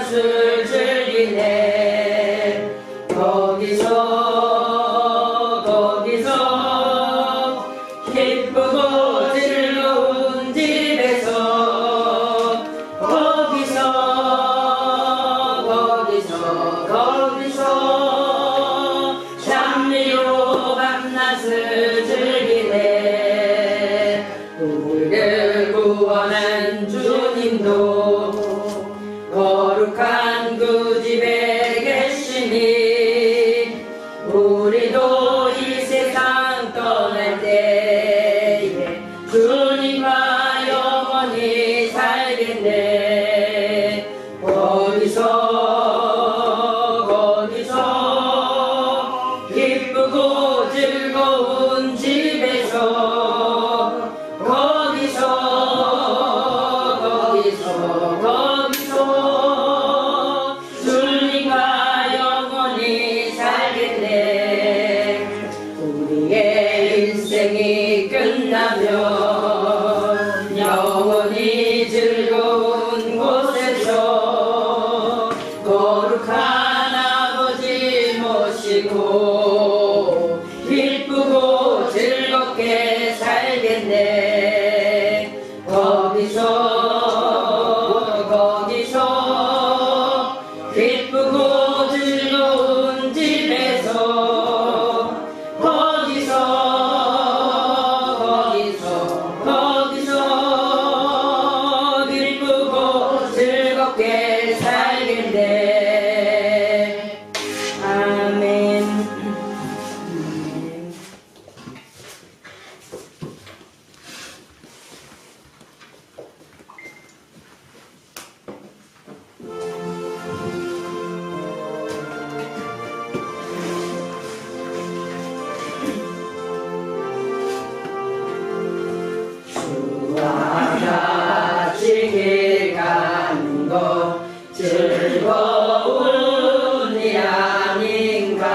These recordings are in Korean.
밤낮을 즐기네. 거기서 기쁘고 즐거운 집에서 거기서 장미로 밤낮을 즐기네. 우리를 구원한 주님도 거룩한 그 집에 계시니 우리도 이 세상 떠날 때에 주님과 영원히 살겠네. 거기서 기쁘고 즐거운 집에서 거기서 주님과 영원히 살겠네. 우리의 인생이 끝나면 영원히 즐거운 곳에서 거룩한 아버지 모시고 기쁘고 즐겁게 살겠네. 거기서 기쁘고 즐거운 집에서 거기서 기쁘고 즐겁게 살겠네. 아멘. 같이 길 가는 것 즐거운 일 아닌가.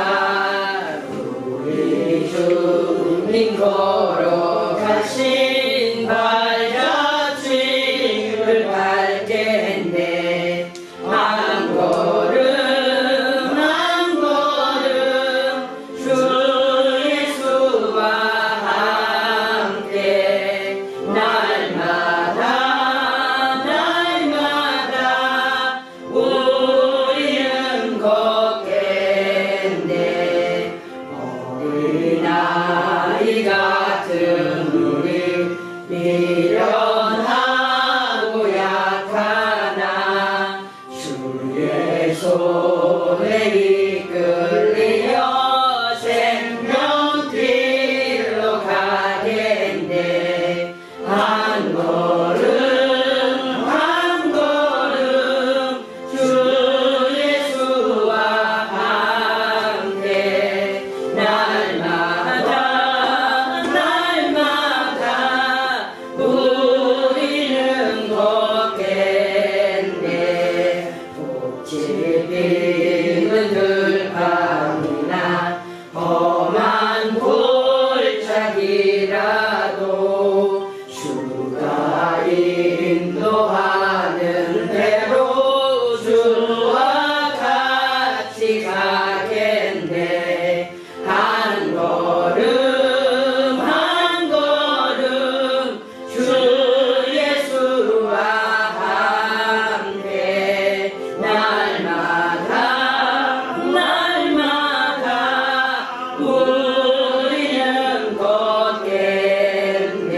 우리 주님 걸어가신 발자취를 밟겠네. 한 걸음 한 걸음 주 예수와 함께 날마다 우리는 걷겠네. 어린아이 같은 우리 미련하고 약하나 주의 손에 이끌리어 생명길로 가겠네. 한 걸음 한 걸음 주 예수와 함께 날마다 우리는 걷겠네. 꽃이 피는 들판이나 험한 골짜기라도 주가 인도하는 대로 주와 같이 가겠네. 한 걸음 한 걸음 주 예수와 함께 날마다 우리는 걷겠네.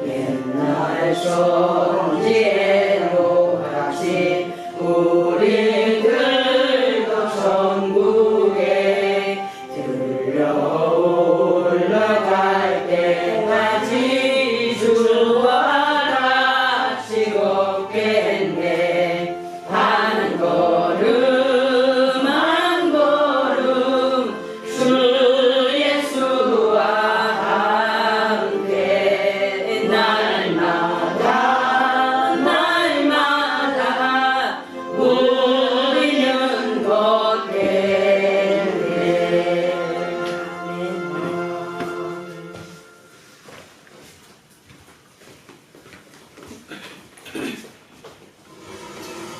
옛날 성지에로 다시 우리들도 천국에 들려 올라갈 때까지 주와 같이 걷겠네. 한 걸음 한 걸음 주 예수와 함께 날마다 우리는 걷겠네.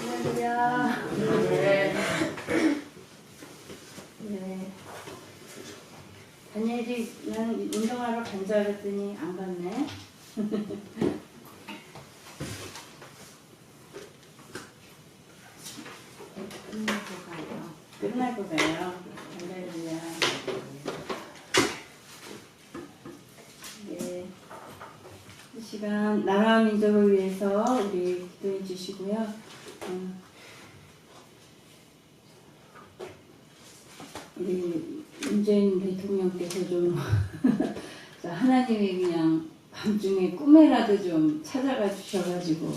아멘. 할렐루야. 네. 다니엘이 난 운동하러 간 줄 알았더니 안 갔네. 끝나고 가요. 할렐루야. 네. 이 시간 나라와 민족을 위해서 우리 기도해 주시고요. 우리 문재인 대통령께서 좀 하나님이 그냥 밤중에 꿈에라도 좀 찾아가 주셔가지고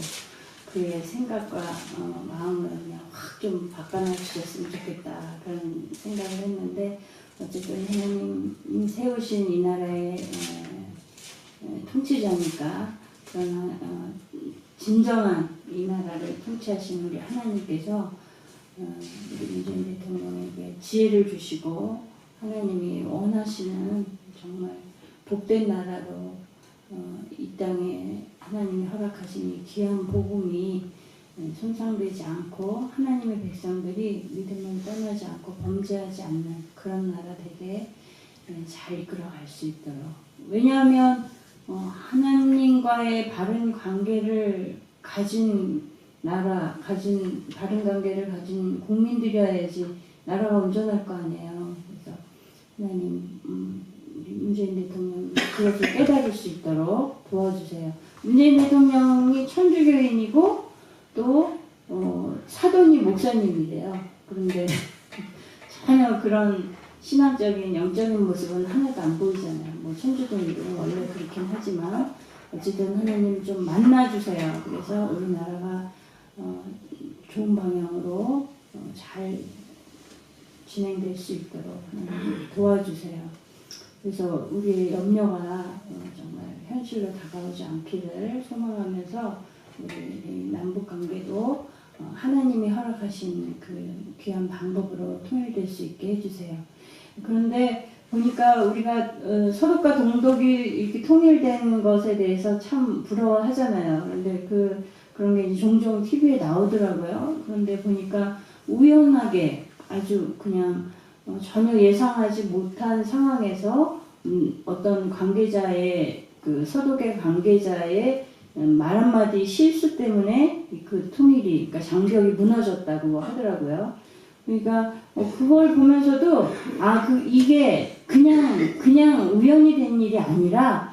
그의 생각과 마음을 그냥 확 좀 바꿔놔 주셨으면 좋겠다 그런 생각을 했는데 어쨌든 하나님이 세우신 이 나라의 통치자니까 그러나 진정한 이 나라를 통치하신 우리 하나님께서 우리 문재인 대통령에게 지혜를 주시고 하나님이 원하시는 정말 복된 나라로 이 땅에 하나님이 허락하신 이 귀한 복음이 손상되지 않고 하나님의 백성들이 믿음을 떠나지 않고 범죄하지 않는 그런 나라 되게 잘 이끌어갈 수 있도록. 왜냐하면 하나님과의 바른 관계를 가진 나라, 바른 관계를 가진 국민들이어야지 나라가 온전할 거 아니에요. 그래서 하나님 우리 문재인 대통령 그것을 깨달을 수 있도록 도와주세요. 문재인 대통령이 천주교인이고 또 사도니 목사님이래요. 그런데 전혀 그런 신앙적인 영적인 모습은 하나도 안 보이잖아요. 뭐 천주교인들은 원래 그렇긴 하지만 어쨌든 하나님 좀 만나주세요. 그래서 우리나라가 좋은 방향으로 잘 진행될 수 있도록 하나님 도와주세요. 그래서 우리의 염려가 정말 현실로 다가오지 않기를 소망하면서 우리 남북관계도 하나님이 허락하신 그 귀한 방법으로 통일될 수 있게 해주세요. 그런데 보니까 우리가 서독과 동독이 이렇게 통일된 것에 대해서 참 부러워하잖아요. 그런데 그런 게 종종 TV에 나오더라고요. 그런데 보니까 우연하게 아주 그냥 전혀 예상하지 못한 상황에서 어떤 관계자의 그 서독의 관계자의 말 한마디 실수 때문에 그 통일이, 그러니까 장벽이 무너졌다고 하더라고요. 그러니까 그걸 보면서도 이게 그냥 우연이 된 일이 아니라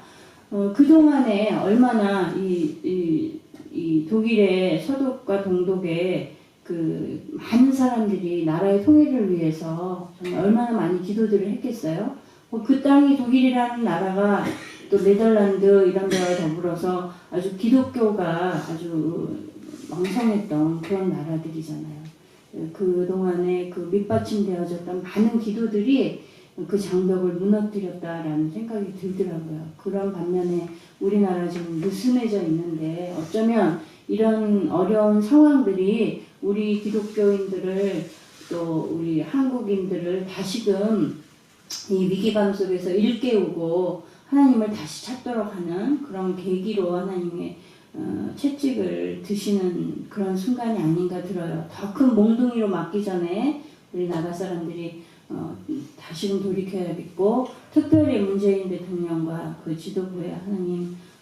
그동안에 얼마나 이 독일의 서독과 동독의 그 많은 사람들이 나라의 통일을 위해서 정말 얼마나 많이 기도들을 했겠어요. 그 땅이 독일이라는 나라가 또 네덜란드 이런 데와 더불어서 아주 기독교가 아주 왕성했던 그런 나라들이잖아요. 그동안에 그 밑받침되어졌던 많은 기도들이 그 장벽을 무너뜨렸다라는 생각이 들더라고요. 그런 반면에 우리나라 지금 느슨해져 있는데 어쩌면 이런 어려운 상황들이 우리 기독교인들을 또 우리 한국인들을 다시금 이 위기감 속에서 일깨우고 하나님을 다시 찾도록 하는 그런 계기로 하나님의 채찍을 드시는 그런 순간이 아닌가 들어요. 더 큰 몽둥이로 맞기 전에 우리 나라 사람들이 다시금 돌이켜야겠고, 특별히 문재인 대통령과 그 지도부에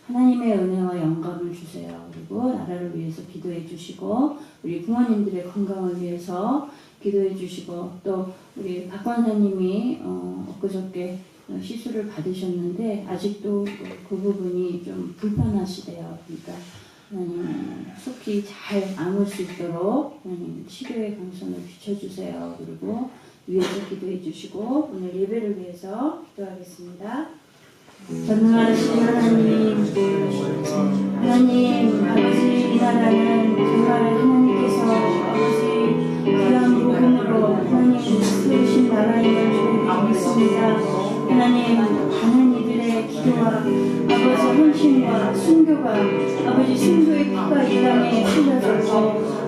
하나님의 은혜와 영감을 주세요. 그리고 나라를 위해서 기도해 주시고 우리 부모님들의 건강을 위해서 기도해 주시고, 또 우리 박 권사님이 엊그저께 시술을 받으셨는데 아직도 그 부분이 좀 불편하시대요. 그러니까 하나님 속히 잘 안을 수 있도록 하나님 치료의 강선을 비춰주세요. 그리고 위에서 기도해 주시고 오늘 예배를 위해서 기도하겠습니다. 전능하신 하나님, 아버지, 이 나라는 정말 하나님께서 아버지 귀한 복음으로 하나님 세우신 나라임을 저희들이 믿습니다. 하나님, 많은 이들의 기도와 아버지 헌신과 순교가 아버지 순교의 피가 이 땅에 흘려졌고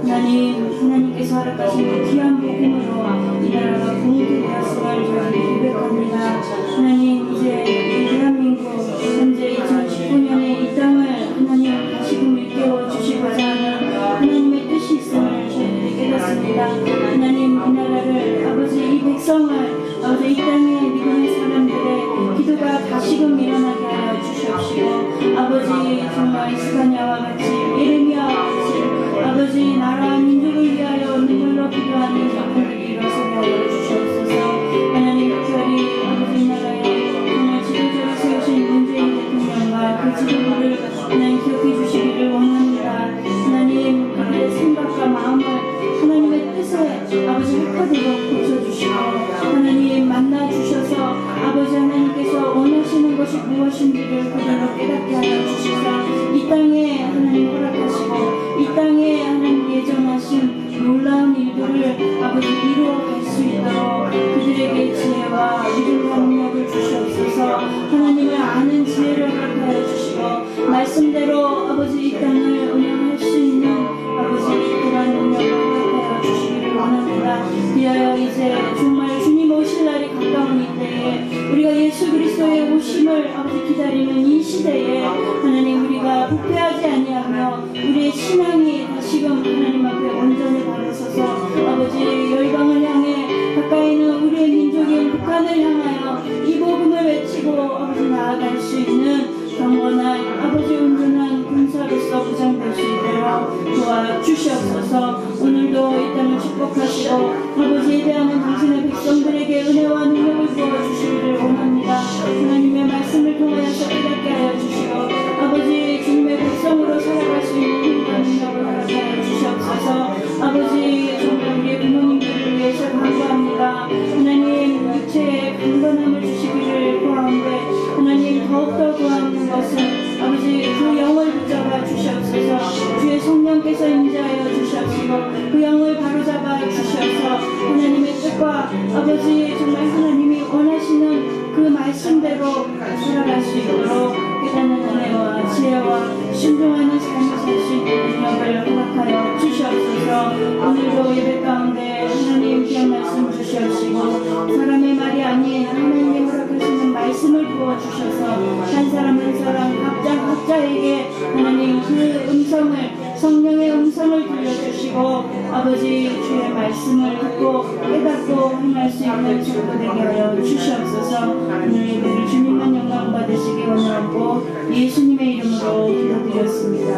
하나님께서 허락하신 귀한 복음으로 이 나라가 공개되었음을 저희들이 고백합니다. 하나님, 이제 대한민국 현재 2019년에 이 땅을 하나님 다시금 일깨워 주시고자 하는 하나님의 뜻이 있음을 저희들에게 하나님 이 나라를 아버지 이 백성을 아버지 이 땅에 믿음의 사람들의 기도가 다시금 일어나게 하여 주시옵시고 아버지 정말 스가랴와 같이 예레미야와 같이 아버지 나라와 민족을 위하여 눈물로 기도하는 사람들이 일어서게 하여 주시옵소서. 하나님 특별히 아버지 나라에 정말 지도자로 세우신 문재인 대통령과 그 지도부를 하나님 기억해 주시기를 원합니다. 하나님 그들의 생각과 마음을 하나님의 뜻에 아버지 획하도록 고쳐주시고 하나님 만나주셔서 아버지 하나님께서 원하시는 것이 무엇인지를 그들로 깨닫게 하여 주시사 이 땅에 하나님 허락하시고 이 땅에 하나님 예정하신 놀라운 일들을 아버지 이루어갈 수 있도록 그들에게 지혜와 믿음과 능력을 주시옵소서. 하나님을 아는 지혜를 허락하여 주시고 말씀대로 아버지 이 땅을 운영할 수 있는 아버지 그러한 능력을 허락하여 주시기를 원합니다. 이하여 이제 정말 주님 오실 날이 가까운 이때에 우리가 예수 그리스도의 오심을 아버지 기다리는 이 시대에 하나님 우리가 부패하지 아니하며 우리의 신앙이 다시금 하나님 앞에 온전히 바라서서 아버지 열방을 향해 가까이 있는 우리의 민족인 북한을 향하여 이 복음을 외치고 아버지 나아갈 수 있는 경건한 아버지 온전한 군사로서 부장될 수 있도록 도와주시옵소서. 오늘도 이 땅을 축복하시고 아버지에 대한 당신의 백성들에게 은혜와 능력을 부어주시기를 원합니다. 하나님의 말씀을 통하여서 깨닫게 하여 주시고 아버지 주님의 백성으로 살아갈 수 있는 힘과 능력을 허락하여 주시옵소서. 아버지 정말 우리의 부모님들을 위해서 간구합니다. 하나님 육체의 강건함을 주시기를 구하는데 하나님 더욱더 구하는 것은 아버지 그 영을 붙잡아 주시옵소서. 주의 성령께서 임재하여 주시옵시고 그 영을 바로잡아 주시옵소서. 하나님의 뜻과 아버지 정말 하나님이 원하시는 그 말씀대로 살아갈 수 있도록 깨닫는 은혜와 지혜와 순종하는 삶을 살 수 있는 능력을 허락하여 주시옵소서. 오늘도 예배 가운데 하나님 귀한 말씀 주시옵시고 사람의 말이 아닌 하나님의 허락하시는 말씀을 부어주셔서 한 사람 한 사람 각자에게 하나님 그 음성을 성령의 음성을 들려주시고 아버지 주의 말씀을 듣고 깨닫고 행할 수 있는 친구 되게 하여 주시옵소서. 오늘 예배를 주님만 영광 받으시기 원하고 예수님의 이름으로 기도드렸습니다.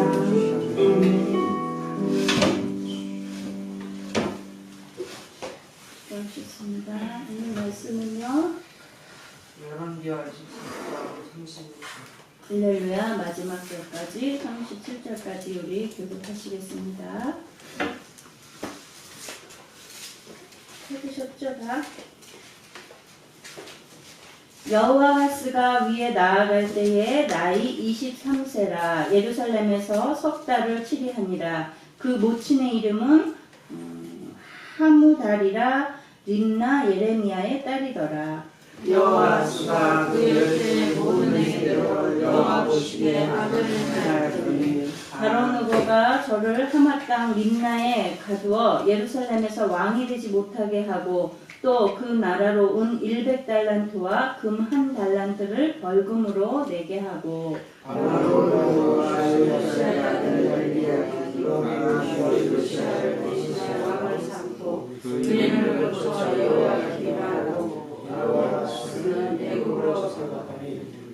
고맙습니다. 오늘 말씀은요 열왕기하 24장 36절. 할렐루야 마지막 절까지 37절까지 우리 교독하시겠습니다. 찾으셨죠 다? 여호아하스가 위에 나아갈 때에 나이 23세라 예루살렘에서 석 달을 치리하니라. 그 모친의 이름은 하무달이라 림나 예레미야의 딸이더라. 여호와스가 그 열쇠의 모든 행위대로 여호와 보시기에 아들을 낳았더니 바로 누고가 저를 하마 땅 림나에 가두어 예루살렘에서 왕이 되지 못하게 하고 또 그 나라로 은 100달란트와 금 1달란트를 벌금으로 내게 하고 바로 여호와 요시아의 아들 엘리야가 요시아를 대신하여 왕을 삼고 그 이름을 고쳐 여호야김이라 하고 여호와스는 애굽으로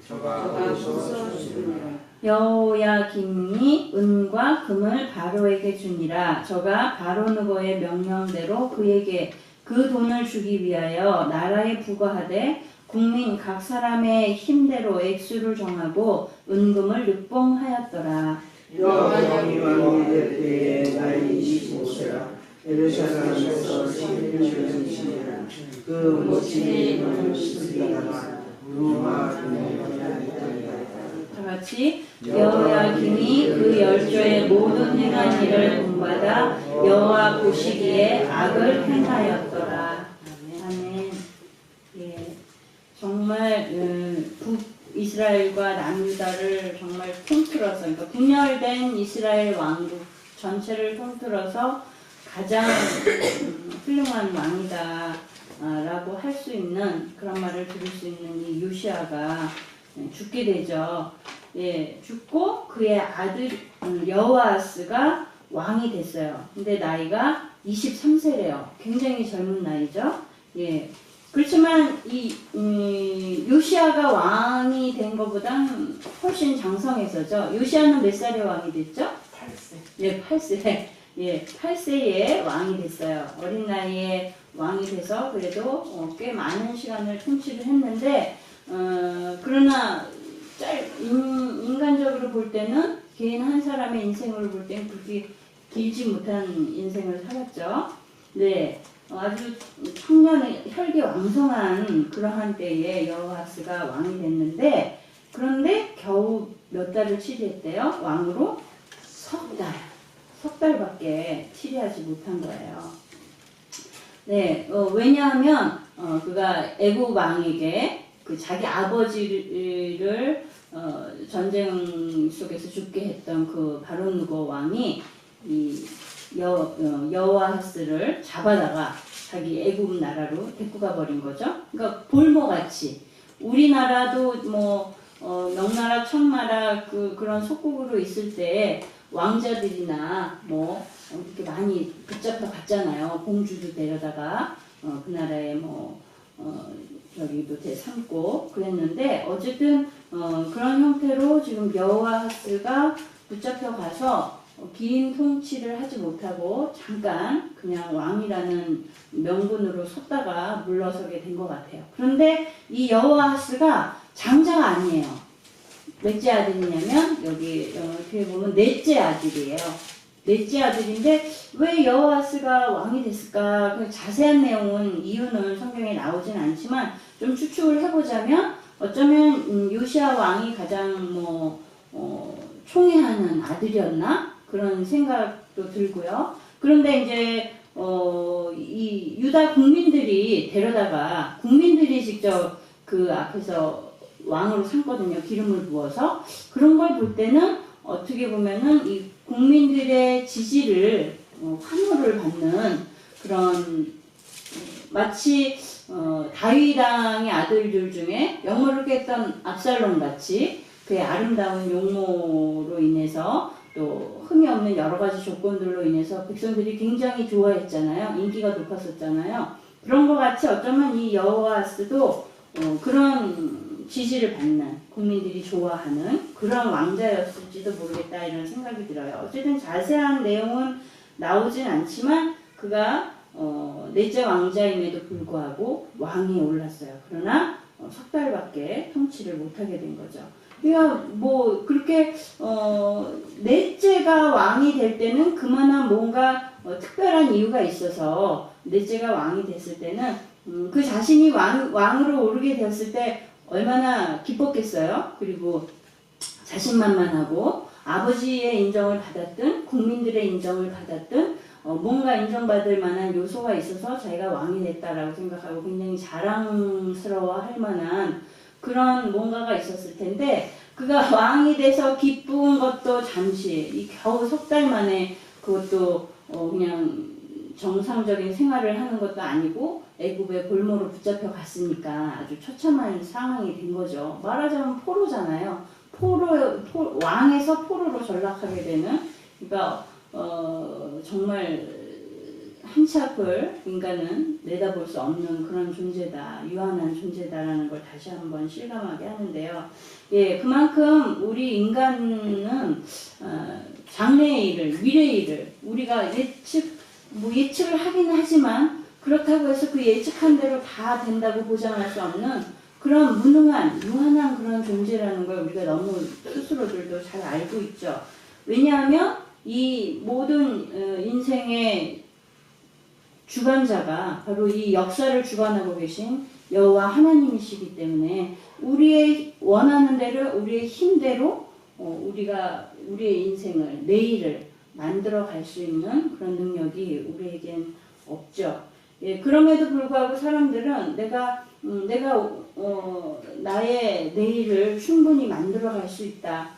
저가 소서 주니라. 여호야김이 은과 금을 바로에게 주니라. 저가 바로 누고의 명령대로 그에게 그 돈을 주기 위하여 나라에 부과하되 국민 각 사람의 힘대로 액수를 정하고 은금을 늑봉하였더라. 여호야김 왕이 될 때에 나이 25세라 예루살렘에서 11년 지내라. 그 모친의 이름은 스리야라 루마 다 같이 여호야김이 그 열조의 모든 행한 일을 본받아 여호와 보시기에 악을 행하였더라. 아멘. 예, 정말 북이스라엘과 남유다를 정말 통틀어서, 그러니까 분열된 이스라엘 왕국 전체를 통틀어서 가장 훌륭한 왕이다 라고 할 수 있는 그런 말을 들을 수 있는 이 요시아가 죽게 되죠. 예, 죽고 그의 아들 여호아스가 왕이 됐어요. 근데 나이가 23세래요. 굉장히 젊은 나이죠. 예. 그렇지만 요시아가 왕이 된 것보단 훨씬 장성해서죠. 요시아는 몇 살에 왕이 됐죠? 8세. 예, 8세. 예, 8세에 왕이 됐어요. 어린 나이에 왕이 돼서 그래도 꽤 많은 시간을 통치를 했는데, 그러나 인간적으로 볼 때는 개인 한 사람의 인생으로 볼 때는 그렇게 길지 못한 인생을 살았죠. 네, 아주 청년의 혈기왕성한 그러한 때에 여호아스가 왕이 됐는데, 그런데 겨우 몇 달을 치리했대요? 왕으로? 석 달밖에 치리하지 못한 거예요. 네, 왜냐하면 그가 애굽 왕에게 그 자기 아버지를 전쟁 속에서 죽게 했던 그 바로누고 왕이 이 여호아스를 잡아다가 자기 애굽 나라로 데리고 가버린 거죠. 그러니까 볼모같이 우리나라도 뭐 명나라, 청나라 그런 속국으로 있을 때 왕자들이나 뭐 이렇게 많이 붙잡혀 갔잖아요. 공주도 데려다가 그 나라에 저기도 삼고 그랬는데 어쨌든 그런 형태로 지금 여호아스가 붙잡혀 가서 긴 통치를 하지 못하고 잠깐 그냥 왕이라는 명분으로 섰다가 물러서게 된 것 같아요. 그런데 이 여호아스가 장자가 아니에요. 몇째 아들이냐면 여기 뒤에 보면 넷째 아들이에요. 넷째 아들인데 왜 여호아스가 왕이 됐을까? 그 자세한 내용은 이유는 성경에 나오진 않지만 좀 추측을 해보자면 어쩌면 요시아 왕이 가장 총애하는 아들이었나 그런 생각도 들고요. 그런데 이제 이 유다 국민들이 데려다가 국민들이 직접 그 앞에서 왕으로 삼거든요. 기름을 부어서. 그런 걸 볼 때는 어떻게 보면은 이 국민들의 지지를 환호를 받는 그런 마치 다윗 왕의 아들들 중에 영모를 했던 압살롬 같이 그의 아름다운 용모로 인해서 또 흠이 없는 여러 가지 조건들로 인해서 백성들이 굉장히 좋아했잖아요. 인기가 높았었잖아요. 그런 것 같이 어쩌면 이 여호아스도 그런 지지를 받는 국민들이 좋아하는 그런 왕자였을지도 모르겠다 이런 생각이 들어요. 어쨌든 자세한 내용은 나오진 않지만 그가 넷째 왕자임에도 불구하고 왕위에 올랐어요. 그러나 석 달밖에 통치를 못하게 된 거죠. 그러니까 그렇게 넷째가 왕이 될 때는 그만한 뭔가 특별한 이유가 있어서 넷째가 왕이 됐을 때는 그 자신이 왕으로 오르게 되었을 때 얼마나 기뻤겠어요. 그리고 자신만만하고 아버지의 인정을 받았든 국민들의 인정을 받았든 뭔가 인정받을 만한 요소가 있어서 자기가 왕이 됐다라고 생각하고 굉장히 자랑스러워할 만한 그런 뭔가가 있었을 텐데 그가 왕이 돼서 기쁜 것도 잠시 겨우 석 달 만에 그것도 그냥 정상적인 생활을 하는 것도 아니고 애굽의 볼모로 붙잡혀 갔으니까 아주 처참한 상황이 된 거죠. 말하자면 포로잖아요. 왕에서 포로로 전락하게 되는 그러니까 정말 한치 앞을 인간은 내다볼 수 없는 그런 존재다, 유한한 존재다라는 걸 다시 한번 실감하게 하는데요. 예, 그만큼 우리 인간은 장래의 일을, 미래의 일을 우리가 예측을 하긴 하지만 그렇다고 해서 그 예측한 대로 다 된다고 보장할 수 없는 그런 무능한, 유한한 그런 존재라는 걸 우리가 너무 스스로들도 잘 알고 있죠. 왜냐하면 이 모든 인생의 주관자가 바로 이 역사를 주관하고 계신 여호와 하나님이시기 때문에 우리의 원하는 대로 우리의 힘대로 우리가 우리의 인생을 내일을 만들어 갈 수 있는 그런 능력이 우리에겐 없죠. 예, 그럼에도 불구하고 사람들은 내가 나의 내일을 충분히 만들어 갈 수 있다.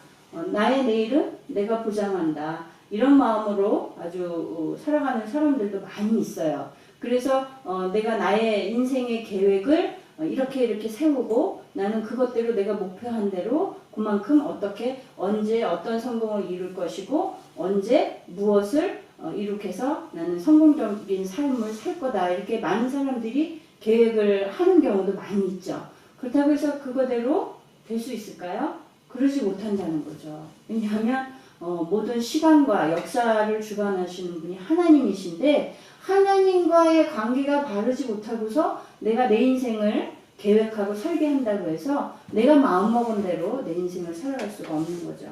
나의 내일은 내가 보장한다. 이런 마음으로 아주 살아가는 사람들도 많이 있어요. 그래서 내가 나의 인생의 계획을 이렇게 세우고 나는 그것대로 내가 목표한 대로 그만큼 어떻게 언제 어떤 성공을 이룰 것이고 언제 무엇을 이룩해서 나는 성공적인 삶을 살 거다. 이렇게 많은 사람들이 계획을 하는 경우도 많이 있죠. 그렇다고 해서 그거대로 될 수 있을까요? 그러지 못한다는 거죠. 왜냐하면 모든 시간과 역사를 주관하시는 분이 하나님이신데 하나님과의 관계가 바르지 못하고서 내가 내 인생을 계획하고 설계한다고 해서 내가 마음먹은 대로 내 인생을 살아갈 수가 없는 거죠.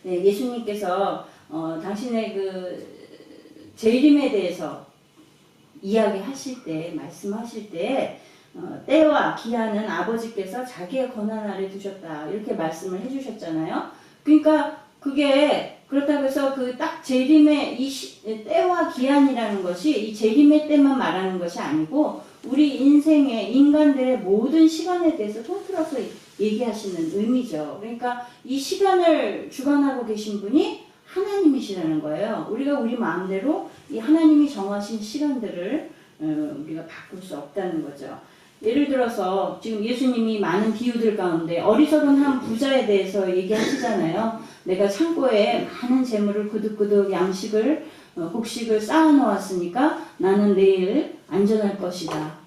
네, 예수님께서 당신의 그 재림에 대해서 이야기하실 때, 말씀하실 때 때와 기한은 아버지께서 자기의 권한 아래 두셨다. 이렇게 말씀을 해주셨잖아요. 그러니까 그게 그렇다고 해서 그 딱 재림의 때와 기한이라는 것이 이 재림의 때만 말하는 것이 아니고 우리 인생의 인간들의 모든 시간에 대해서 통틀어서 얘기하시는 의미죠. 그러니까 이 시간을 주관하고 계신 분이 하나님이시라는 거예요. 우리가 우리 마음대로 이 하나님이 정하신 시간들을 우리가 바꿀 수 없다는 거죠. 예를 들어서 지금 예수님이 많은 비유들 가운데 어리석은 한 부자에 대해서 얘기하시잖아요. 내가 창고에 많은 재물을 그득그득 양식을 곡식을 쌓아 놓았으니까 나는 내일 안전할 것이다.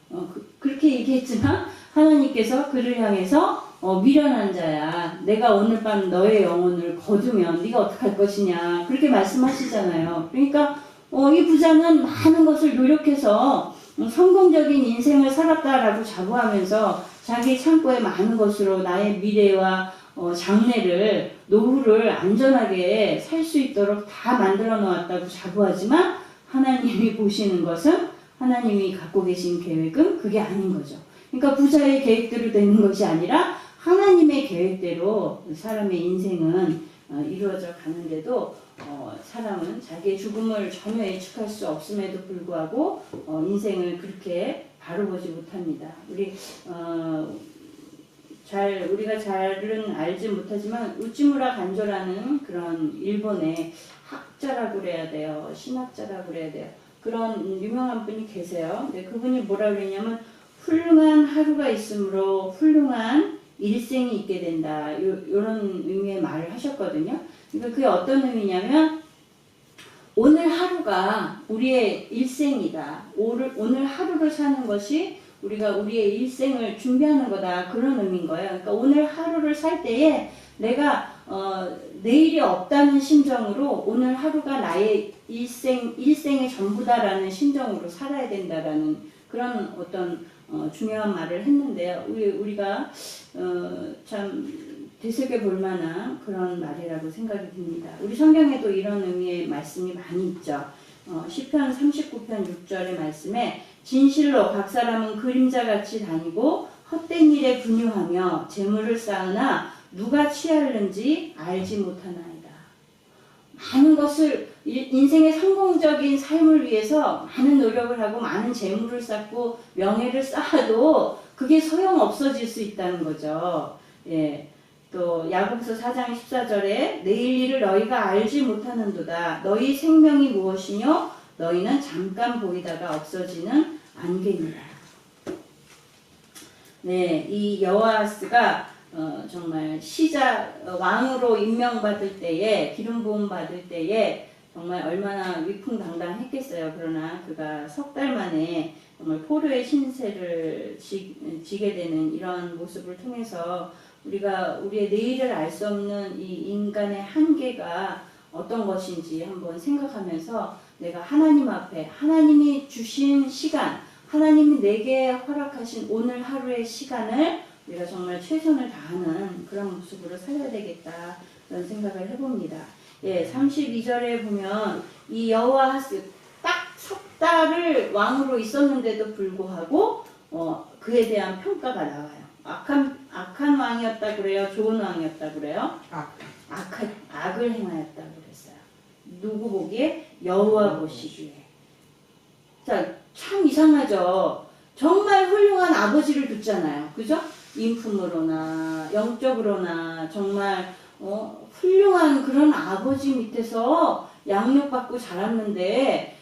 그렇게 얘기했지만 하나님께서 그를 향해서 미련한 자야. 내가 오늘 밤 너의 영혼을 거두면 네가 어떡할 것이냐. 그렇게 말씀하시잖아요. 그러니까 이 부자는 많은 것을 노력해서 성공적인 인생을 살았다라고 자부하면서 자기 창고에 많은 것으로 나의 미래와 장래를 노후를 안전하게 살 수 있도록 다 만들어 놓았다고 자부하지만 하나님이 보시는 것은 하나님이 갖고 계신 계획은 그게 아닌 거죠. 그러니까 부자의 계획대로 되는 것이 아니라 하나님의 계획대로 사람의 인생은 이루어져 가는데도 사람은 자기의 죽음을 전혀 예측할 수 없음에도 불구하고 인생을 그렇게 바로 보지 못합니다. 우리가 잘은 알지 못하지만 우찌무라 간조라는 그런 일본의 학자라고 그래야 돼요. 신학자라고 그래야 돼요. 그런 유명한 분이 계세요. 근데 그분이 뭐라 그랬냐면 훌륭한 하루가 있으므로 훌륭한 일생이 있게 된다. 이런 의미의 말을 하셨거든요. 그러니까 그게 어떤 의미냐면 오늘 하루가 우리의 일생이다. 오늘 하루를 사는 것이 우리가 우리의 일생을 준비하는 거다. 그런 의미인 거예요. 그러니까 오늘 하루를 살 때에 내가 내일이 없다는 심정으로 오늘 하루가 나의 일생의 전부다라는 심정으로 살아야 된다라는 그런 어떤 중요한 말을 했는데요. 우리가 참 되새겨 볼 만한 그런 말이라고 생각이 듭니다. 우리 성경에도 이런 의미의 말씀이 많이 있죠. 시편 39편 6절의 말씀에 진실로 각 사람은 그림자같이 다니고 헛된 일에 분유하며 재물을 쌓으나 누가 취하는지 알지 못하나이다. 많은 것을 인생의 성공적인 삶을 위해서 많은 노력을 하고 많은 재물을 쌓고 명예를 쌓아도 그게 소용 없어질 수 있다는 거죠. 예. 또 야고보서 4장 14절에 내일 일을 너희가 알지 못하는도다. 너희 생명이 무엇이뇨? 너희는 잠깐 보이다가 없어지는 안개니라. 네, 이 여호아스가 정말 왕으로 임명받을 때에 기름 부음 받을 때에 정말 얼마나 위풍당당했겠어요. 그러나 그가 석 달 만에 정말 포로의 신세를 지게 되는 이런 모습을 통해서 우리가 우리의 내일을 알 수 없는 이 인간의 한계가 어떤 것인지 한번 생각하면서 내가 하나님 앞에 하나님이 주신 시간, 하나님이 내게 허락하신 오늘 하루의 시간을 내가 정말 최선을 다하는 그런 모습으로 살아야 되겠다 그런 생각을 해봅니다. 예, 32절에 보면 이 여호아하스 딱 석 달을 왕으로 있었는데도 불구하고 그에 대한 평가가 나와요. 악한 왕이었다 그래요? 좋은 왕이었다 그래요? 악을 행하였다고 그랬어요. 누구 보기에? 여호와 보시기에. 자, 참 이상하죠. 정말 훌륭한 아버지를 뒀잖아요. 그죠? 인품으로나 영적으로나 정말 훌륭한 그런 아버지 밑에서 양육받고 자랐는데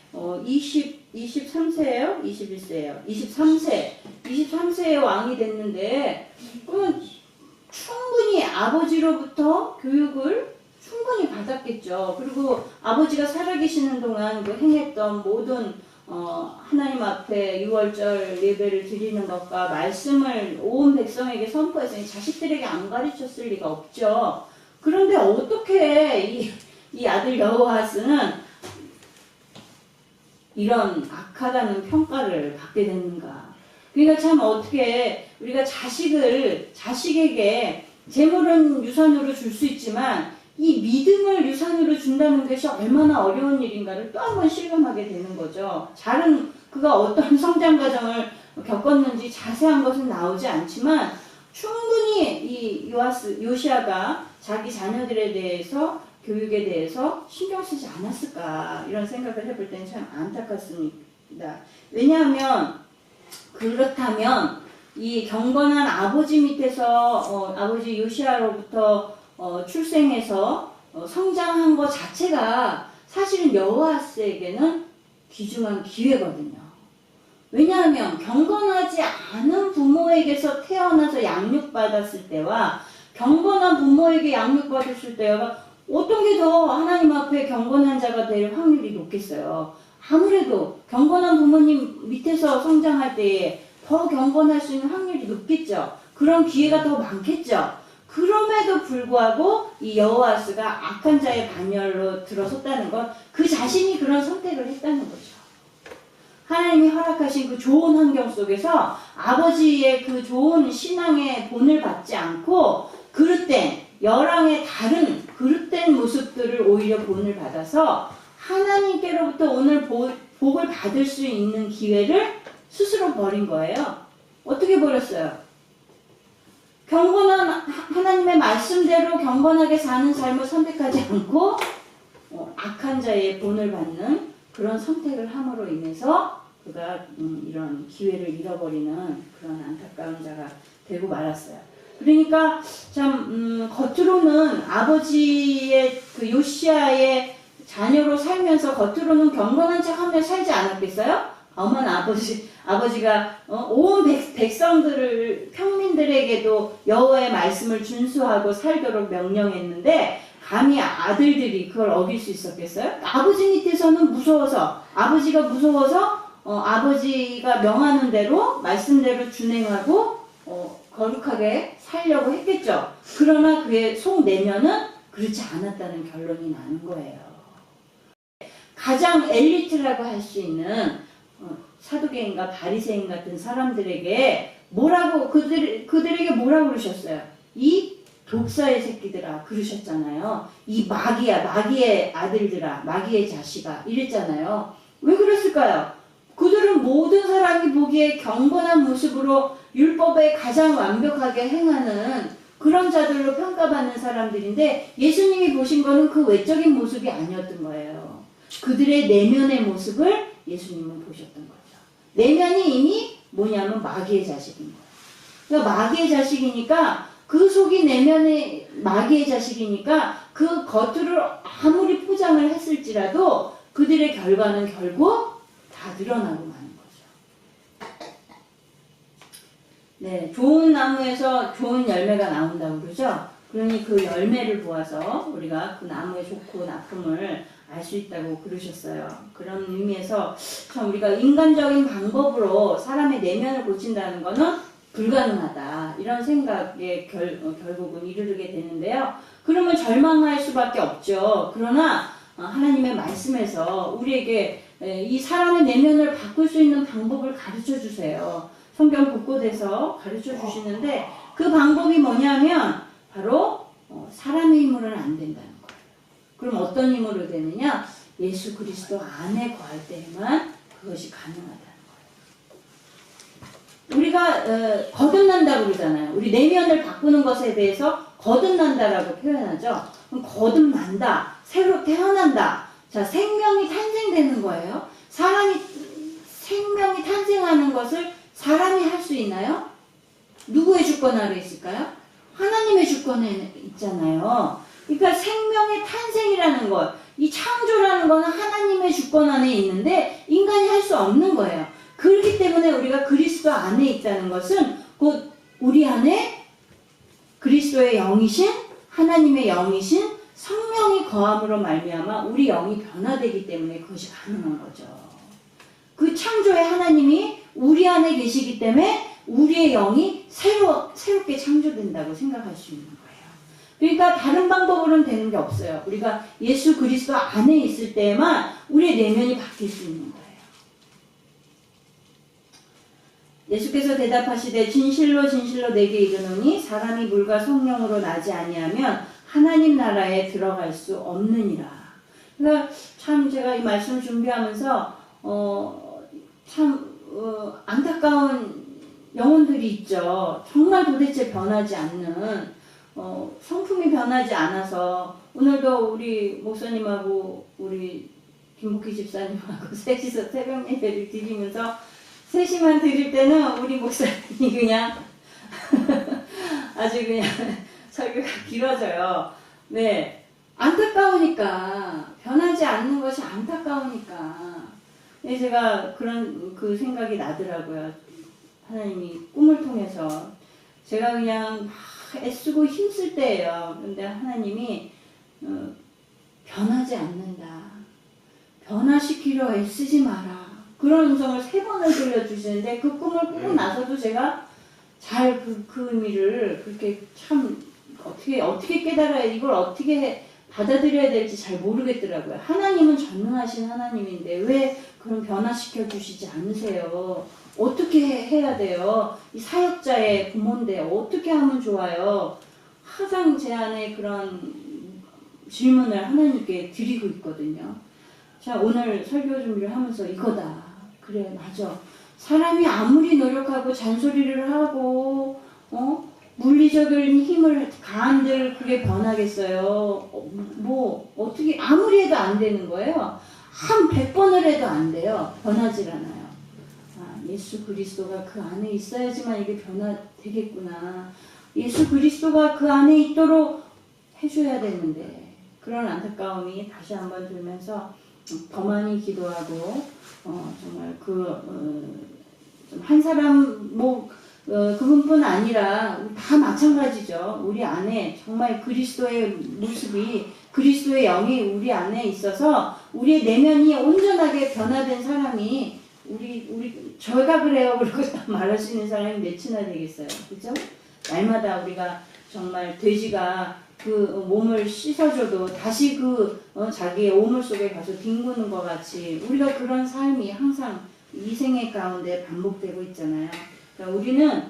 23세예요? 21세예요? 23세의 왕이 됐는데 그러면 충분히 아버지로부터 교육을 충분히 받았겠죠. 그리고 아버지가 살아계시는 동안 그 행했던 모든 하나님 앞에 유월절 예배를 드리는 것과 말씀을 온 백성에게 선포해서 자식들에게 안 가르쳤을 리가 없죠. 그런데 어떻게 이 아들 여호아스는 이런 악하다는 평가를 받게 됐는가. 그러니까 참 어떻게 우리가 자식에게 재물은 유산으로 줄 수 있지만 이 믿음을 유산으로 준다는 것이 얼마나 어려운 일인가를 또 한 번 실감하게 되는 거죠. 그가 어떤 성장 과정을 겪었는지 자세한 것은 나오지 않지만 충분히 이 요시아가 자기 자녀들에 대해서 교육에 대해서 신경 쓰지 않았을까 이런 생각을 해볼 때는 참 안타깝습니다. 왜냐하면 그렇다면 이 경건한 아버지 밑에서 아버지 요시아로부터 출생해서 성장한 것 자체가 사실은 여호아스에게는 귀중한 기회거든요. 왜냐하면 경건하지 않은 부모에게서 태어나서 양육받았을 때와 경건한 부모에게 양육받았을 때와 어떤 게 더 하나님 앞에 경건한 자가 될 확률이 높겠어요. 아무래도 경건한 부모님 밑에서 성장할 때에 더 경건할 수 있는 확률이 높겠죠. 그런 기회가 더 많겠죠. 그럼에도 불구하고 이 여호아스가 악한 자의 반열로 들어섰다는 건 그 자신이 그런 선택을 했다는 거죠. 하나님이 허락하신 그 좋은 환경 속에서 아버지의 그 좋은 신앙의 본을 받지 않고 그릇된 열왕의 다른 그릇된 모습들을 오히려 본을 받아서 하나님께로부터 오늘 복을 받을 수 있는 기회를 스스로 버린 거예요. 어떻게 버렸어요? 경건한 하나님의 말씀대로 경건하게 사는 삶을 선택하지 않고 악한 자의 본을 받는 그런 선택을 함으로 인해서 그가 이런 기회를 잃어버리는 그런 안타까운 자가 되고 말았어요. 그러니까 참 겉으로는 아버지의 그 요시아의 자녀로 살면서 겉으로는 경건한 척하며 살지 않았겠어요? 엄한 아버지가 온 백성들을 평민들에게도 여호와의 말씀을 준수하고 살도록 명령했는데 감히 아들들이 그걸 어길 수 있었겠어요? 아버지 밑에서는 아버지가 무서워서 아버지가 명하는 대로 말씀대로 준행하고 거룩하게 살려고 했겠죠. 그러나 그의 속 내면은 그렇지 않았다는 결론이 나는 거예요. 가장 엘리트라고 할 수 있는 사두개인과 바리새인 같은 사람들에게 그들에게 뭐라고 그러셨어요? 이 독사의 새끼들아 그러셨잖아요. 이 마귀의 아들들아, 마귀의 자식아 이랬잖아요. 왜 그랬을까요? 그들은 모든 사람이 보기에 경건한 모습으로 율법에 가장 완벽하게 행하는 그런 자들로 평가받는 사람들인데 예수님이 보신 거는 그 외적인 모습이 아니었던 거예요. 그들의 내면의 모습을 예수님은 보셨던 거죠. 내면이 이미 뭐냐면 마귀의 자식인 거예요. 그러니까 마귀의 자식이니까 그 속이 내면의 마귀의 자식이니까 그 겉으로 아무리 포장을 했을지라도 그들의 결과는 결국 다 드러나고 마는 거죠. 네, 좋은 나무에서 좋은 열매가 나온다고 그러죠. 그러니 그 열매를 보아서 우리가 그 나무의 좋고 나쁨을 알 수 있다고 그러셨어요. 그런 의미에서 참 우리가 인간적인 방법으로 사람의 내면을 고친다는 것은 불가능하다. 이런 생각에 결국은 이르게 되는데요. 그러면 절망할 수밖에 없죠. 그러나 하나님의 말씀에서 우리에게 이 사람의 내면을 바꿀 수 있는 방법을 가르쳐 주세요. 성경 곳곳에서 가르쳐 주시는데 그 방법이 뭐냐면 바로 사람의 힘으로는 안 된다는 거예요. 그럼 어떤 힘으로 되느냐? 예수 그리스도 안에 거할 때에만 그것이 가능하다는 거예요. 우리가 거듭난다고 그러잖아요. 우리 내면을 바꾸는 것에 대해서 거듭난다라고 표현하죠. 그럼 거듭난다, 새로 태어난다. 자, 생명이 탄생되는 거예요. 생명이 탄생하는 것을 사람이 할 수 있나요? 누구의 주권 아래 있을까요? 하나님의 주권에 있잖아요. 그러니까 생명의 탄생이라는 것, 이 창조라는 것은 하나님의 주권 안에 있는데 인간이 할 수 없는 거예요. 그렇기 때문에 우리가 그리스도 안에 있다는 것은 곧 우리 안에 그리스도의 영이신 하나님의 영이신 성령이 거함으로 말미암아 우리 영이 변화되기 때문에 그것이 가능한 거죠. 그 창조의 하나님이 우리 안에 계시기 때문에 우리의 영이 새롭게 창조된다고 생각할 수 있는 거예요. 그러니까 다른 방법으로는 되는 게 없어요. 우리가 예수 그리스도 안에 있을 때에만 우리의 내면이 바뀔 수 있는 거예요. 예수께서 대답하시되 진실로 진실로 내게 이르노니 사람이 물과 성령으로 나지 아니하면 하나님 나라에 들어갈 수 없느니라. 그러니까 참 제가 이 말씀 준비하면서 안타까운 영혼들이 있죠. 정말 도대체 변하지 않는 성품이 변하지 않아서 오늘도 우리 목사님하고 우리 김복희 집사님하고 셋이서 새벽 예배를 드리면서 셋이만 드릴 때는 우리 목사님이 그냥 아주 그냥 설교가 길어져요. 네, 안타까우니까 변하지 않는 것이 안타까우니까. 네, 제가 그런 그 생각이 나더라고요. 하나님이 꿈을 통해서 제가 그냥 막 애쓰고 힘쓸 때예요. 근데 하나님이 변하지 않는다. 변화시키려 애쓰지 마라. 그런 음성을 3번을 들려주시는데 그 꿈을 꾸고 나서도 제가 잘 그 의미를 그렇게 참 어떻게 깨달아야 이걸 어떻게 받아들여야 될지 잘 모르겠더라고요. 하나님은 전능하신 하나님인데 왜 그런 변화시켜 주시지 않으세요? 어떻게 해야 돼요? 이 사역자의 부모인데 어떻게 하면 좋아요? 항상 제 안에 그런 질문을 하나님께 드리고 있거든요. 자, 오늘 설교 준비를 하면서 이거다. 그래, 맞아. 사람이 아무리 노력하고 잔소리를 하고 물리적인 힘을 가한들 그게 변하겠어요. 어떻게 아무리 해도 안 되는 거예요. 한 100번을 해도 안 돼요. 변하질 않아요. 예수 그리스도가 그 안에 있어야지만 이게 변화되겠구나. 예수 그리스도가 그 안에 있도록 해줘야 되는데 그런 안타까움이 다시 한번 들면서 더 많이 기도하고 정말 한 사람 그분뿐 아니라 다 마찬가지죠. 우리 안에 정말 그리스도의 모습이 그리스도의 영이 우리 안에 있어서 우리의 내면이 온전하게 변화된 사람이 저희가 그래요. 그러고 말할 수 있는 사람이 몇이나 되겠어요. 그죠? 날마다 우리가 정말 돼지가 그 몸을 씻어줘도 다시 자기의 오물 속에 가서 뒹구는 것 같이 우리가 그런 삶이 항상 이 생애 가운데 반복되고 있잖아요. 그러니까 우리는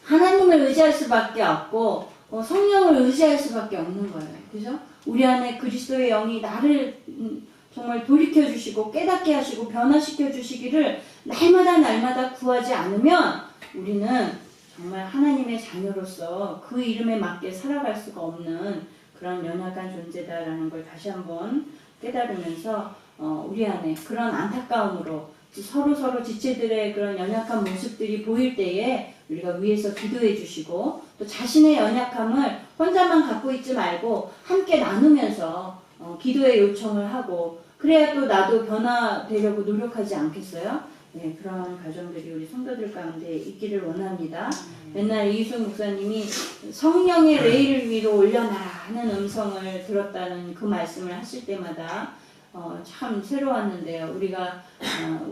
하나님을 의지할 수밖에 없고 성령을 의지할 수밖에 없는 거예요. 그죠? 우리 안에 그리스도의 영이 나를 정말 돌이켜주시고 깨닫게 하시고 변화시켜 주시기를 날마다 구하지 않으면 우리는 정말 하나님의 자녀로서 그 이름에 맞게 살아갈 수가 없는 그런 연약한 존재다라는 걸 다시 한번 깨달으면서 우리 안에 그런 안타까움으로 서로 지체들의 그런 연약한 모습들이 보일 때에 우리가 위에서 기도해 주시고 또 자신의 연약함을 혼자만 갖고 있지 말고 함께 나누면서 기도의 요청을 하고 그래야 또 나도 변화되려고 노력하지 않겠어요? 네, 그런 가정들이 우리 성도들 가운데 있기를 원합니다. 맨날 이희숙 목사님이 성령의 레일을 위로 올려놔라 하는 음성을 들었다는 그 말씀을 하실 때마다 참 새로웠는데요. 우리가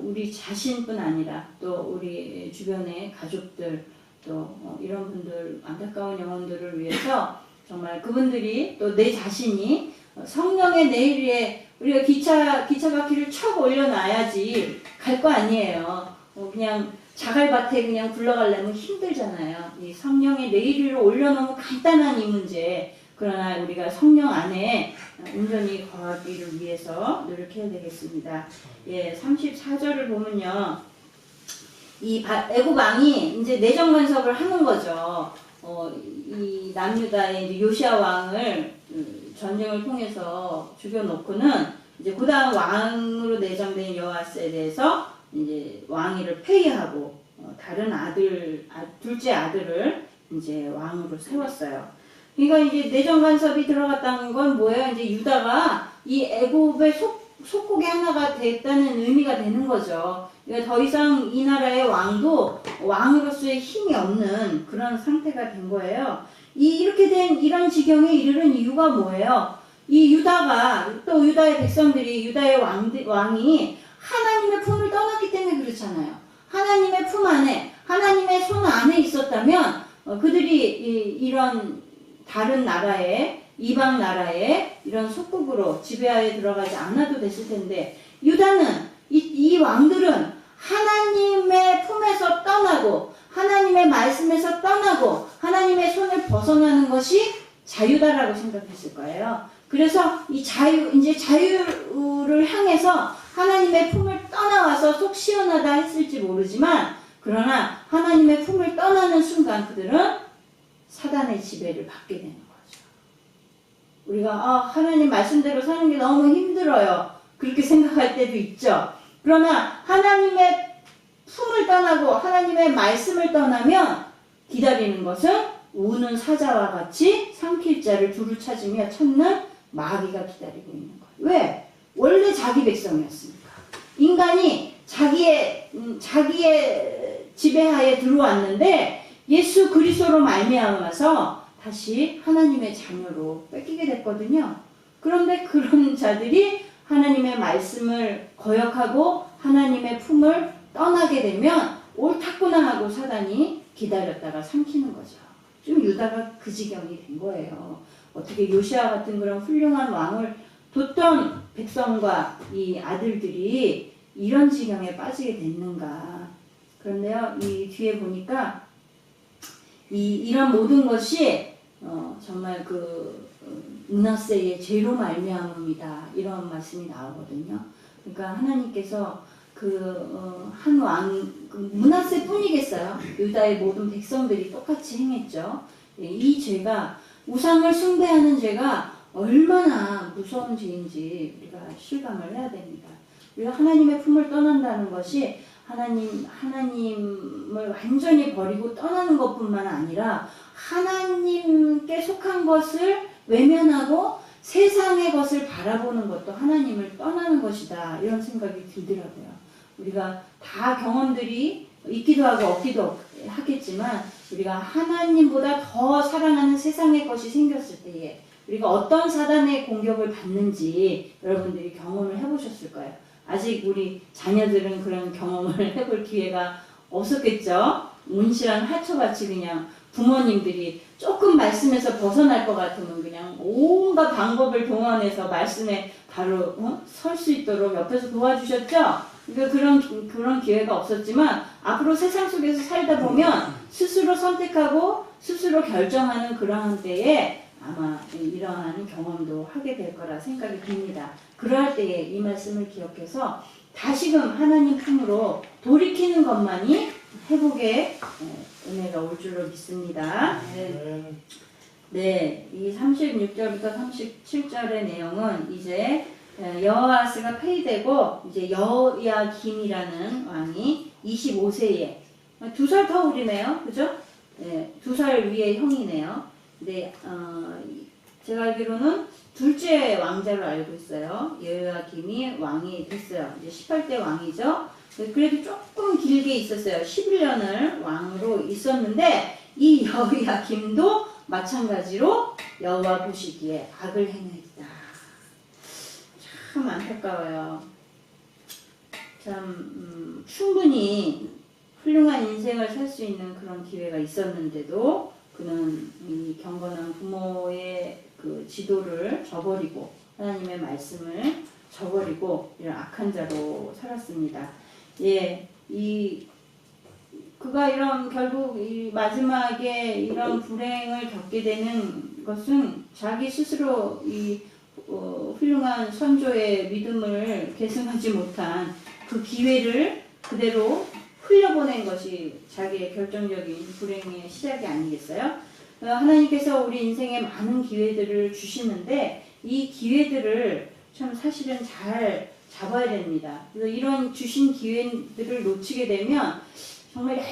우리 자신뿐 아니라 또 우리 주변의 가족들 또 이런 분들 안타까운 영혼들을 위해서 정말 그분들이 또 내 자신이 성령의 내일 위에 우리가 기차 바퀴를 척 올려놔야지 갈 거 아니에요. 그냥 자갈밭에 그냥 굴러가려면 힘들잖아요. 이 성령의 내일 위로 올려놓으면 간단한 이 문제. 그러나 우리가 성령 안에 온전히 거하기를 위해서 노력해야 되겠습니다. 예, 34절을 보면요. 이 애굽 왕이 이제 내정 간섭을 하는 거죠. 이 남유다의 이제 요시야 왕을 전쟁을 통해서 죽여놓고는 이제 그 다음 왕으로 내정된 여호아스에 대해서 이제 왕위를 폐위하고 다른 둘째 아들을 이제 왕으로 세웠어요. 그러니까 이제 내정 간섭이 들어갔다는 건 뭐예요? 이제 유다가 이 애굽에 속국의 하나가 됐다는 의미가 되는 거죠. 그러니까 더 이상 이 나라의 왕도 왕으로서의 힘이 없는 그런 상태가 된 거예요. 이렇게 된 이런 지경에 이르는 이유가 뭐예요? 이 유다가, 또 유다의 백성들이, 유다의 왕이 하나님의 품을 떠났기 때문에 그렇잖아요. 하나님의 품 안에, 하나님의 손 안에 있었다면 그들이 이런 다른 나라에, 이방 나라에 이런 속국으로 지배하에 들어가지 않아도 됐을 텐데, 유다는, 이 왕들은 하나님의 품에서 떠나고 하나님의 말씀에서 떠나고 하나님의 손을 벗어나는 것이 자유다라고 생각했을 거예요. 그래서 이 이제 자유를 향해서 하나님의 품을 떠나와서 속 시원하다 했을지 모르지만, 그러나 하나님의 품을 떠나는 순간 그들은 사단의 지배를 받게 되는 거죠. 우리가 하나님 말씀대로 사는 게 너무 힘들어요, 그렇게 생각할 때도 있죠. 그러나 하나님의 품을 떠나고 하나님의 말씀을 떠나면 기다리는 것은 우는 사자와 같이 삼킬 자를 두루 찾으며 찾는 마귀가 기다리고 있는 거예요. 왜? 원래 자기 백성이었으니까. 인간이 자기의 지배하에 들어왔는데 예수 그리스도로 말미암아서 다시 하나님의 자녀로 뺏기게 됐거든요. 그런데 그런 자들이 하나님의 말씀을 거역하고 하나님의 품을 떠나게 되면 옳았구나 하고 사단이 기다렸다가 삼키는 거죠. 지금 유다가 그 지경이 된 거예요. 어떻게 요시아 같은 그런 훌륭한 왕을 뒀던 백성과 이 아들들이 이런 지경에 빠지게 됐는가. 그런데요, 이 뒤에 보니까 이런 모든 것이 정말 므낫세의 죄로 말미암음이다, 이런 말씀이 나오거든요. 그러니까 하나님께서 한 왕, 므낫세 뿐이겠어요? 유다의 모든 백성들이 똑같이 행했죠. 이 죄가, 우상을 숭배하는 죄가 얼마나 무서운 죄인지 우리가 실감을 해야 됩니다. 우리가 하나님의 품을 떠난다는 것이 하나님을 완전히 버리고 떠나는 것뿐만 아니라 하나님께 속한 것을 외면하고 세상의 것을 바라보는 것도 하나님을 떠나는 것이다, 이런 생각이 들더라고요. 우리가 다 경험들이 있기도 하고 없기도 하겠지만, 우리가 하나님보다 더 사랑하는 세상의 것이 생겼을 때에 우리가 어떤 사단의 공격을 받는지 여러분들이 경험을 해보셨을 거예요. 아직 우리 자녀들은 그런 경험을 해볼 기회가 없었겠죠. 온실한 하초같이 그냥 부모님들이 조금 말씀에서 벗어날 것 같으면 그냥 온갖 방법을 동원해서 말씀에 바로 설 수 있도록 옆에서 도와주셨죠. 그러니까 그런 기회가 없었지만, 앞으로 세상 속에서 살다 보면 스스로 선택하고 스스로 결정하는 그러한 때에 아마 이러한 경험도 하게 될 거라 생각이 듭니다. 그러할 때에 이 말씀을 기억해서 다시금 하나님 품으로 돌이키는 것만이 회복의 은혜가 올 줄로 믿습니다. 네, 이 36절부터 37절의 내용은 이제 여호아스가 폐위되고 이제 여호야김이라는 왕이 25세에 2살 더 어리네요, 그죠? 네, 2살 위의 형이네요. 네, 제가 알기로는 둘째 왕자로 알고 있어요. 여호야김이 왕이 됐어요. 이제 18대 왕이죠. 그래도 조금 길게 있었어요. 11년을 왕으로 있었는데, 이 여호야김도 마찬가지로 여호와 보시기에 악을 행했다. 참 안타까워요. 참 충분히 훌륭한 인생을 살 수 있는 그런 기회가 있었는데도 그는 이 경건한 부모의 그 지도를 저버리고 하나님의 말씀을 저버리고 이런 악한 자로 살았습니다. 예, 그가 이런 결국 이 마지막에 이런 불행을 겪게 되는 것은 자기 스스로 훌륭한 선조의 믿음을 계승하지 못한 그 기회를 그대로 흘려보낸 것이 자기의 결정적인 불행의 시작이 아니겠어요? 하나님께서 우리 인생에 많은 기회들을 주시는데 이 기회들을 참 사실은 잘 잡아야 됩니다. 그래서 이런 주신 기회들을 놓치게 되면 정말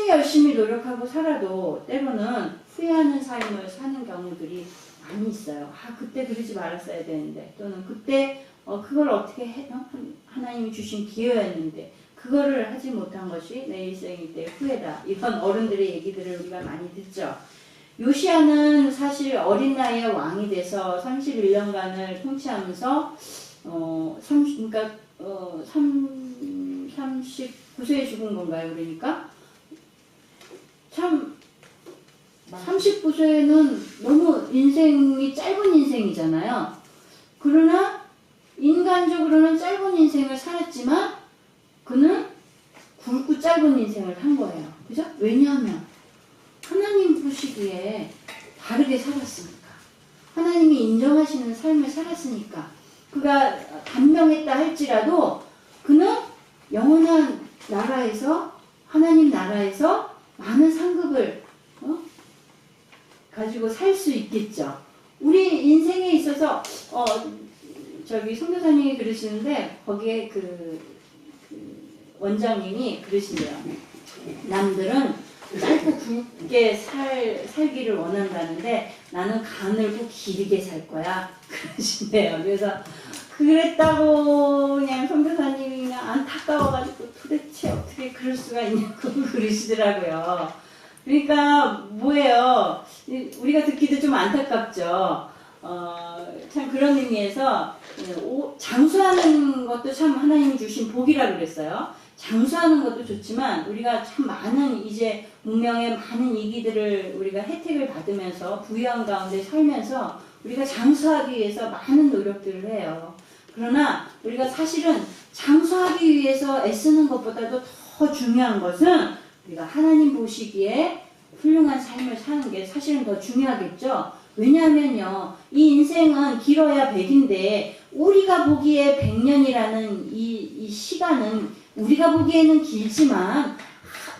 열심히 노력하고 살아도 때로는 후회하는 삶을 사는 경우들이 많이 있어요. 그때 그러지 말았어야 되는데, 또는 그때 그걸 어떻게 하나님이 주신 기회였는데 그거를 하지 못한 것이 내 일생일 때 후회다. 이런 어른들의 얘기들을 우리가 많이 듣죠. 요시야는 사실 어린 나이에 왕이 돼서 31년간을 통치하면서 39세에 죽은 건가요? 그러니까 참 39세는 너무 인생이 짧은 인생이잖아요. 그러나 인간적으로는 짧은 인생을 살았지만 그는 굵고 짧은 인생을 한 거예요. 그죠? 왜냐하면 하나님 보시기에 다르게 살았으니까. 하나님이 인정하시는 삶을 살았으니까. 그가 단명했다 할지라도 그는 영원한 나라에서 하나님 나라에서 많은 상급을 가지고 살 수 있겠죠. 우리 인생에 있어서 저기 선교사님이 그러시는데 거기에 그 원장님이 그러신대요. 남들은 짧고 굵게 살기를 원한다는데 나는 가늘고 길게 살 거야. 그러신대요. 그래서 그랬다고 그냥 선교사님이 그냥 안타까워가지고 도대체 어떻게 그럴 수가 있냐고 그러시더라고요. 그러니까 뭐예요? 우리가 듣기도 좀 안타깝죠. 참 그런 의미에서 장수하는 것도 참 하나님이 주신 복이라고 그랬어요. 장수하는 것도 좋지만 우리가 참 많은 이제 문명의 많은 이기들을 우리가 혜택을 받으면서 부유한 가운데 살면서 우리가 장수하기 위해서 많은 노력들을 해요. 그러나 우리가 사실은 장수하기 위해서 애쓰는 것보다도 더 중요한 것은 우리가 하나님 보시기에 훌륭한 삶을 사는 게 사실은 더 중요하겠죠. 왜냐하면요, 이 인생은 길어야 100인데 우리가 보기에 100년이라는 이 시간은 우리가 보기에는 길지만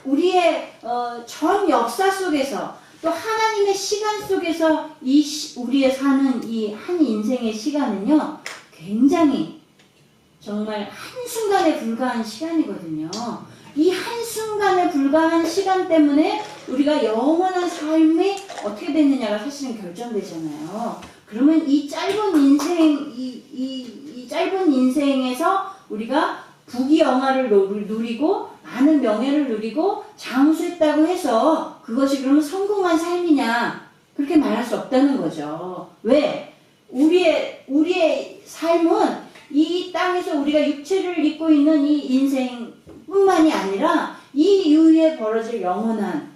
우리의 전 역사 속에서 또 하나님의 시간 속에서 우리의 사는 이 한 인생의 시간은요 굉장히 정말 한순간에 불과한 시간이거든요. 이 한순간에 불과한 시간 때문에 우리가 영원한 삶이 어떻게 됐느냐가 사실은 결정되잖아요. 그러면 이 짧은 인생, 이 짧은 인생에서 우리가 부귀영화를 누리고 많은 명예를 누리고 장수했다고 해서 그것이 그러면 성공한 삶이냐? 그렇게 말할 수 없다는 거죠. 왜? 우리의 삶은 이 땅에서 우리가 육체를 입고 있는 이 인생뿐만이 아니라 이 이후에 벌어질 영원한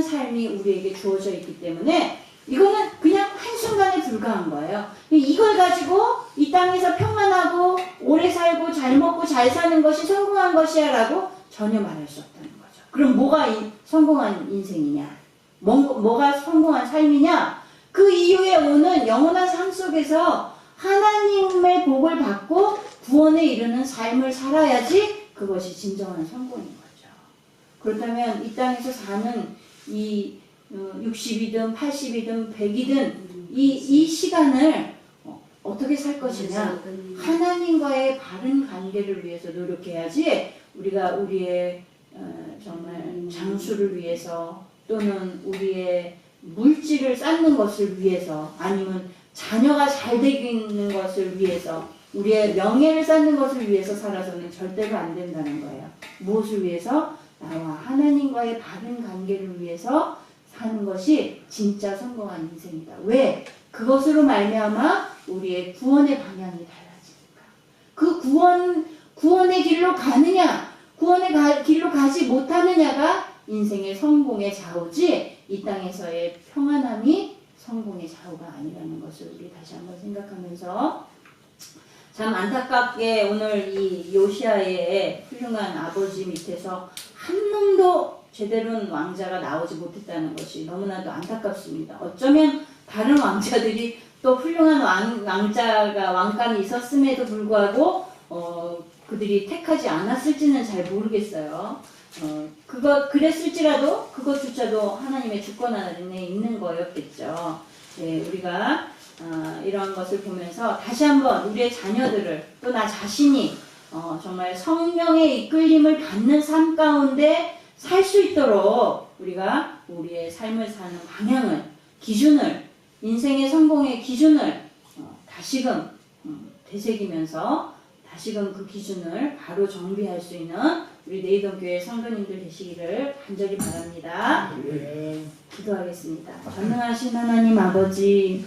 삶이 우리에게 주어져 있기 때문에 이거는 그냥 한순간에 불과한 거예요. 이걸 가지고 이 땅에서 평안하고 오래 살고 잘 먹고 잘 사는 것이 성공한 것이야 라고 전혀 말할 수 없다는 거죠. 그럼 뭐가 성공한 인생이냐? 뭐가 성공한 삶이냐? 그 이후에 오는 영원한 삶 속에서 하나님의 복을 받고 구원에 이르는 삶을 살아야지 그것이 진정한 성공인 거죠. 그렇다면 이 땅에서 사는 이 60이든 80이든 100이든 이 시간을 어떻게 살 것이냐? 하나님과의 바른 관계를 위해서 노력해야지 우리가 우리의 정말 장수를 위해서 또는 우리의 물질을 쌓는 것을 위해서 아니면 자녀가 잘 되는 것을 위해서 우리의 명예를 쌓는 것을 위해서 살아서는 절대로 안 된다는 거예요. 무엇을 위해서? 나와 하나님과의 바른 관계를 위해서 사는 것이 진짜 성공한 인생이다. 왜? 그것으로 말미암아 우리의 구원의 방향이 달라지니까. 그 구원의 길로 가느냐, 구원의 길로 가지 못하느냐가 인생의 성공의 좌우지 이 땅에서의 평안함이 성공의 좌우가 아니라는 것을 우리 다시 한번 생각하면서 참 안타깝게 오늘 이 요시야의 훌륭한 아버지 밑에서 한 놈도 제대로 왕자가 나오지 못했다는 것이 너무나도 안타깝습니다. 어쩌면 다른 왕자들이 또 훌륭한 왕감이 있었음에도 불구하고 그들이 택하지 않았을지는 잘 모르겠어요. 그랬을지라도 그것조차도 하나님의 주권 안에 있는 거였겠죠. 네, 우리가 이러한 것을 보면서 다시 한번 우리의 자녀들을 또 나 자신이 정말 성령의 이끌림을 받는 삶 가운데 살 수 있도록 우리가 우리의 삶을 사는 방향을, 기준을, 인생의 성공의 기준을 다시금 되새기면서 다시금 그 기준을 바로 정비할 수 있는 우리 내이동교회 성도님들 되시기를 간절히 바랍니다. 기도하겠습니다. 전능하신 하나님 아버지,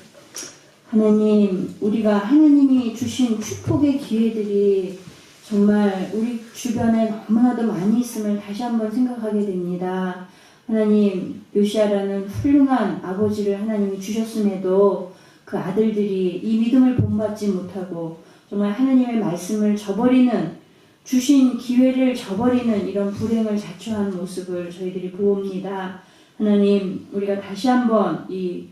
하나님, 우리가 하나님이 주신 축복의 기회들이 정말 우리 주변에 너무나도 많이 있음을 다시 한번 생각하게 됩니다. 하나님, 요시아라는 훌륭한 아버지를 하나님이 주셨음에도 그 아들들이 이 믿음을 본받지 못하고 정말 하나님의 말씀을 저버리는, 주신 기회를 저버리는 이런 불행을 자초한 모습을 저희들이 보옵니다. 하나님, 우리가 다시 한번 이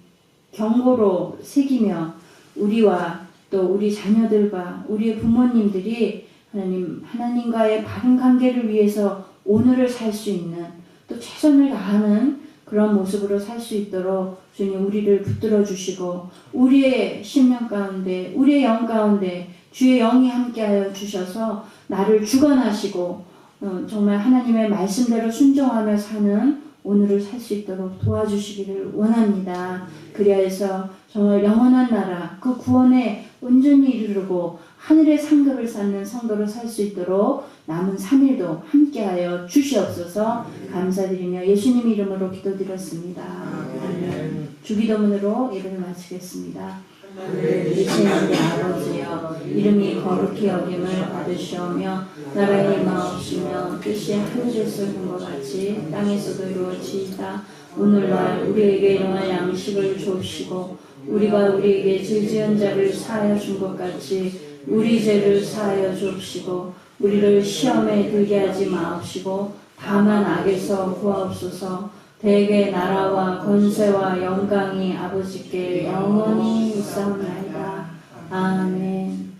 경고로 새기며 우리와 또 우리 자녀들과 우리의 부모님들이 하나님과의 바른 관계를 위해서 오늘을 살 수 있는, 또 최선을 다하는 그런 모습으로 살 수 있도록 주님 우리를 붙들어 주시고 우리의 심령 가운데, 우리의 영 가운데 주의 영이 함께하여 주셔서 나를 주관하시고 정말 하나님의 말씀대로 순종하며 사는 오늘을 살 수 있도록 도와주시기를 원합니다. 그리하여서 정말 영원한 나라, 그 구원에 온전히 이르르고 하늘의 상급을 쌓는 성도로 살 수 있도록 남은 3일도 함께하여 주시옵소서. 감사드리며 예수님 이름으로 기도드렸습니다. 아멘. 주기도문으로 예배를 마치겠습니다. 이체하는 아버지여, 이름이 거룩히 여김을 받으시오며 나라의 임하옵시며 뜻이 하늘에서 이룬 것 같이 땅에서도 이루어지이다. 오늘날 우리에게 일용할 양식을 주옵시고 우리가 우리에게 죄 지은 자를 사하여 준 것 같이 우리 죄를 사하여 주옵시고 우리를 시험에 들게 하지 마옵시고 다만 악에서 구하옵소서. 대개 나라와 권세와 영광이 아버지께 영원히 있사옵나이다. 아멘.